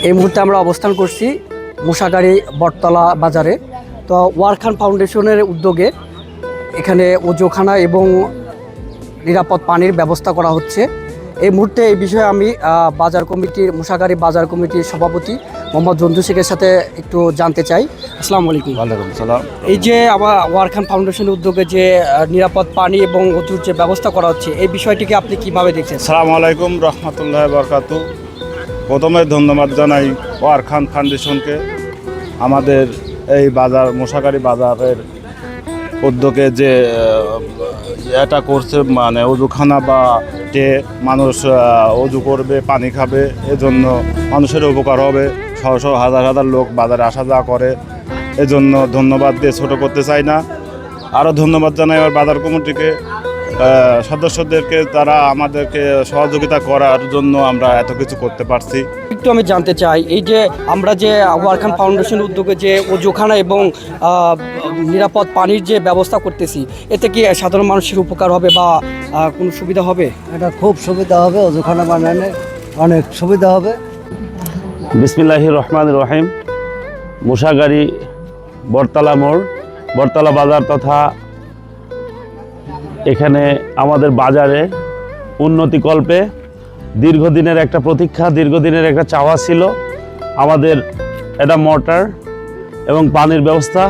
এই মুহূর্তে আমরা অবস্থান করছি মুসাগাড়ি বটতলা বাজারে। তো ওয়ারখান ফাউন্ডেশনের উদ্যোগে এখানে ওজোখানা এবং নিরাপদ পানির ব্যবস্থা করা হচ্ছে। এই মুহূর্তে এই বিষয়ে আমি বাজার কমিটির মুসাগাড়ি বাজার কমিটির সভাপতি মোহাম্মদ জঞ্জু শেখের সাথে একটু জানতে চাই। আসসালামু আলাইকুম। ওয়ালাইকুম সালাম। এই যে আমার ওয়ারখান ফাউন্ডেশনের উদ্যোগে যে নিরাপদ পানি এবং ওজুর যে ব্যবস্থা করা হচ্ছে, এই বিষয়টিকে আপনি কিভাবে দেখছেন? আসসালামু আলাইকুম রহমতুল্লাহ বরকাতু। প্রথমে ধন্যবাদ জানাই ওয়ারখান ফাউন্ডেশনকে আমাদের এই বাজার মশাকারি বাজারের উদ্যোগে যে এটা করছে, মানে অজুখানা বা মানুষ অজু করবে, পানি খাবে, এজন্য মানুষের উপকার হবে। শহ শহ হাজার হাজার লোক বাজারে আসা যাওয়া করে, এজন্য ধন্যবাদ দিয়ে ছোটো করতে চাই না। আরও ধন্যবাদ জানাই আমার বাজার কমিটিকে, সদস্যদেরকে, তারা আমাদেরকে সহযোগিতা করার জন্য আমরা এত কিছু করতে পারছি। একটু আমি জানতে চাই, এই যে আমরা যে ওয়ারখান ফাউন্ডেশনের উদ্যোগে যে ওজুখানা এবং নিরাপদ পানির যে ব্যবস্থা করতেছি, এতে কি সাধারণ মানুষের উপকার হবে বা কোনো সুবিধা হবে? এটা খুব সুবিধা হবে, ওজুখানা বানানো অনেক সুবিধা হবে। বিসমিল্লাহির রহমানির রহিম। মুসাগাড়ি বটতলা মোড়, বটতলা বাজার তথা এখানে আমাদের বাজারে উন্নতিকল্পে দীর্ঘদিনের একটা প্রতীক্ষা, দীর্ঘদিনের একটা চাওয়া ছিল আমাদের একটা মোটর এবং পানির ব্যবস্থা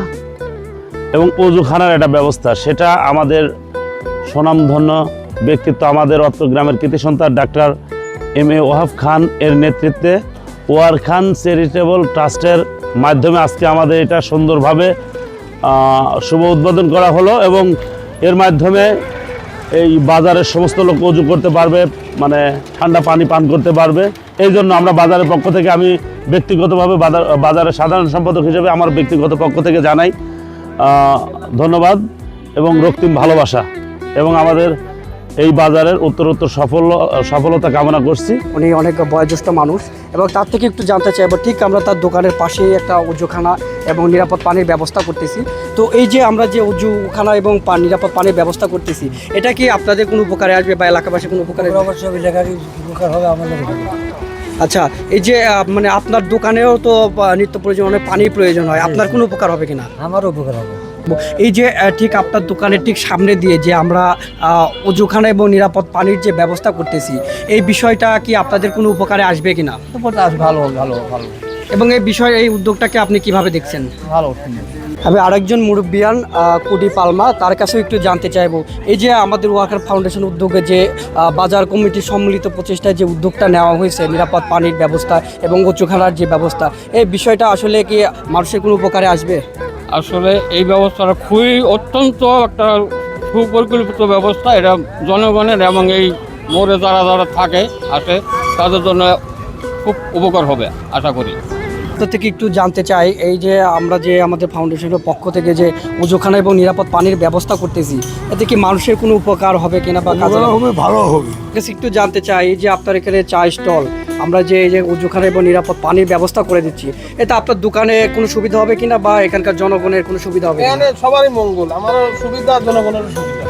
এবং ওজুখানার একটা ব্যবস্থা। সেটা আমাদের স্বনামধন্য ব্যক্তিত্ব, আমাদের অত্র গ্রামের কৃতি সন্তান ডাক্তার এম.এ. ওয়াহাব খান এর নেতৃত্বে ওয়ারখান চ্যারিটেবল ট্রাস্টের মাধ্যমে আজকে আমাদের এটা সুন্দরভাবে শুভ উদ্বোধন করা হলো এবং এর মাধ্যমে এই বাজারের সমস্ত লোক ওজু করতে পারবে, মানে ঠান্ডা পানি পান করতে পারবে। এই জন্য আমরা বাজারের পক্ষ থেকে, আমি ব্যক্তিগতভাবে বাজারের সাধারণ সম্পাদক হিসেবে আমার ব্যক্তিগত পক্ষ থেকে জানাই ধন্যবাদ এবং রক্তিম ভালোবাসা, এবং আমাদের এই বাজারের উত্তরোত্তর সফলতা কামনা করছি। উনি অনেক বয়োজ্যেষ্ঠ মানুষ এবং তার থেকে একটু জানতে চাইব, ঠিক আমরা তার দোকানের পাশেই একটা ওজুখানা এবং নিরাপদ পানির ব্যবস্থা করতেছি। তো এই যে আমরা যে ওজুখানা এবং নিরাপদ পানির ব্যবস্থা করতেছি, এটা কি আপনাদের কোনো উপকারে আসবে বা এলাকাবাসী কোনো উপকারে? অবশ্যই এলাকারই উপকার হবে আমাদের। আচ্ছা, এই যে মানে আপনার দোকানেও তো নিত্য প্রয়োজন অনেক পানির প্রয়োজন হয়, আপনার কোনো উপকার হবে কিনা? আমারও উপকার হবে। এই যে ঠিক আপনার দোকানের ঠিক সামনে দিয়ে যে আমরা ওজুখানা এবং নিরাপদ পানির যে ব্যবস্থা করতেছি, এই বিষয়টা কি আপনাদের কোনো উপকারে আসবে কিনা? ভালো ভালো ভালো। এবং এই বিষয়ে এই উদ্যোগটাকে আপনি কিভাবে দেখছেন? ভালো। আমি আরেকজন মুরব্বিয়ান কুডি পালমা, তার কাছেও একটু জানতে চাইবো, এই যে আমাদের ওয়ারখান ফাউন্ডেশন উদ্যোগে যে বাজার কমিটির সম্মিলিত প্রচেষ্টায় যে উদ্যোগটা নেওয়া হয়েছে নিরাপদ পানির ব্যবস্থা এবং ওজুখানার যে ব্যবস্থা, এই বিষয়টা আসলে কি মানুষের কোনো উপকারে আসবে? আসলে এই ব্যবস্থাটা খুবই অত্যন্ত একটা সুপরিকল্পিত ব্যবস্থা। এটা জনগণের এবং এই মোড়ে যারা যারা থাকে আসে তাদের জন্য খুব উপকার হবে আশা করি। আপনার থেকে একটু জানতে চাই, এই যে আমরা যে আমাদের ফাউন্ডেশনের পক্ষ থেকে যে ওজুখানা এবং নিরাপদ পানির ব্যবস্থা করতেছি, এতে কি মানুষের কোনো উপকার হবে কিনা বা কাজে হবে? ভালো হবে। একটু জানতে চাই, এই যে আপনার এখানে চা স্টল, আমরা যে এই যে ওজুখানা এবং নিরাপদ পানির ব্যবস্থা করে দিচ্ছি, এতে আপনার দোকানে কোনো সুবিধা হবে কিনা বা এখানকার জনগণের কোনো সুবিধা হবে? সবারই মঙ্গল, আমারও সুবিধা, জনগণের সুবিধা।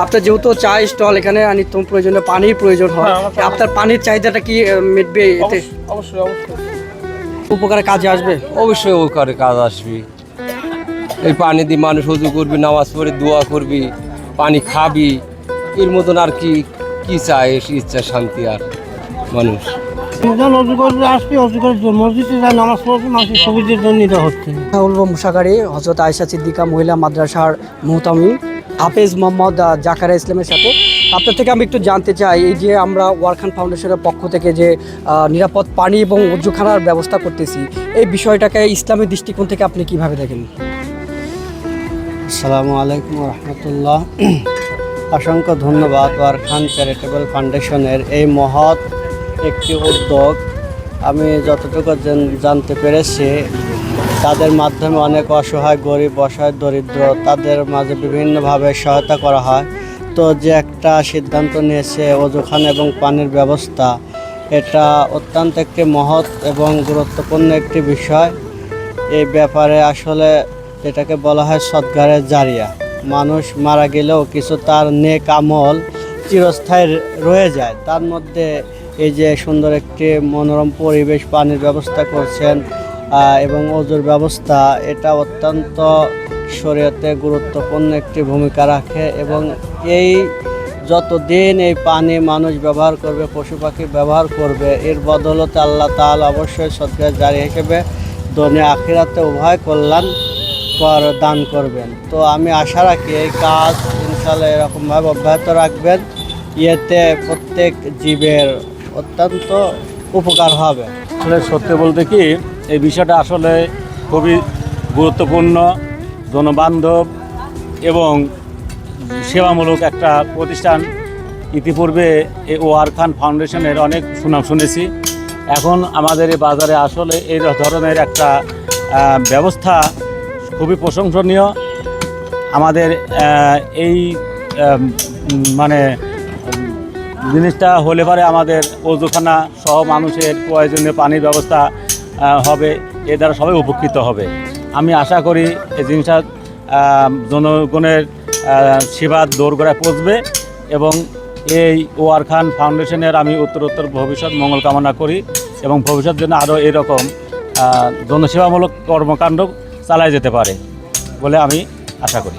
আপনার যেহেতু চা স্টল, এখানে নিত্য প্রয়োজনে পানির প্রয়োজন হয়, আপনার পানির চাহিদাটা কি মিটবে এতে? অবশ্যই অবশ্যই উপকারে কাজে আসবে? অবশ্যই উপকারে কাজ আসবে। এই পানি দিয়ে মানুষ উজু করবি, নামাজ পড়ে দোয়া করবি, পানি খাবি, এর মতন আর কি কি চায়? ইচ্ছা শান্তি আর মানুষ অজু করে আসবে, অজু করে মসজিদে যায় নামাজ পড়বে, মানুষের সুবিধার জন্য এটা হচ্ছে। মুসাগাড়ি হযরত আয়েশা সিদ্দিকা মহিলা মাদ্রাসার মুহতামিম হাফেজ মোহাম্মদ জাকারিয়া ইসলামের সাথে আপনার থেকে আমি একটু জানতে চাই, এই যে আমরা ওয়ারখান ফাউন্ডেশনের পক্ষ থেকে যে নিরাপদ পানি এবং ওজুখানার ব্যবস্থা করতেছি, এই বিষয়টাকে ইসলামের দৃষ্টিকোণ থেকে আপনি কিভাবে দেখেন? আসসালামু আলাইকুম রহমতুল্লাহ। অসংখ্য ধন্যবাদ ওয়ারখান চ্যারিটেবল ফাউন্ডেশনের এই মহৎ একটি উদ্যোগ। আমি যতটুকু জানতে পেরেছি, তাদের মাধ্যমে অনেক অসহায় গরিব, অসহায় দরিদ্র, তাদের মাঝে বিভিন্নভাবে সহায়তা করা হয়। তো যে একটা সিদ্ধান্ত নিয়েছে ওজুখানা এবং পানির ব্যবস্থা, এটা অত্যন্ত একটি মহৎ এবং গুরুত্বপূর্ণ একটি বিষয়। এই ব্যাপারে আসলে এটাকে বলা হয় সদকারে জারিয়া। মানুষ মারা গেলেও কিছু তার নেক আমল চিরস্থায়ী রয়ে যায়। তার মধ্যে এই যে সুন্দর একটি মনোরম পরিবেশ, পানির ব্যবস্থা করছেন এবং ওজুর ব্যবস্থা, এটা অত্যন্ত শরীয়তে গুরুত্বপূর্ণ একটি ভূমিকা রাখে। এবং এই যতদিন এই পানি মানুষ ব্যবহার করবে, পশু পাখি ব্যবহার করবে, এর বদলতে আল্লাহ তাআলা অবশ্যই সদকা জারি হিসেবে দুনিয়া আখিরাতে উভয় কল্যাণ দান করবেন। তো আমি আশা রাখি এই কাজ ইনশাআল্লাহ এরকমভাবে অব্যাহত রাখবেন, ইয়েতে প্রত্যেক জীবের অত্যন্ত উপকার হবে। আসলে সত্যি বলতে কি, এই বিষয়টা আসলে খুবই গুরুত্বপূর্ণ, জনবান্ধব এবং সেবামূলক একটা প্রতিষ্ঠান। ইতিপূর্বে এই ওয়ার খান ফাউন্ডেশনের অনেক সুনাম শুনেছি। এখন আমাদের এই বাজারে আসলে এই ধরনের একটা ব্যবস্থা খুবই প্রশংসনীয়। আমাদের এই মানে জিনিসটা হলে পরে আমাদের ওজুখানা সহ মানুষের প্রয়োজনীয় পানির ব্যবস্থা হবে, এ দ্বারা সবাই উপকৃত হবে। আমি আশা করি এই জিনিসটা জনগণের সেবার দোরগোড়ায় পৌঁছবে এবং এই ওয়ার খান ফাউন্ডেশনের আমি উত্তরোত্তর ভবিষ্যৎ মঙ্গল কামনা করি এবং ভবিষ্যৎ জন্য আরও এরকম জনসেবামূলক কর্মকাণ্ড চালায় যেতে পারে বলে আমি আশা করি।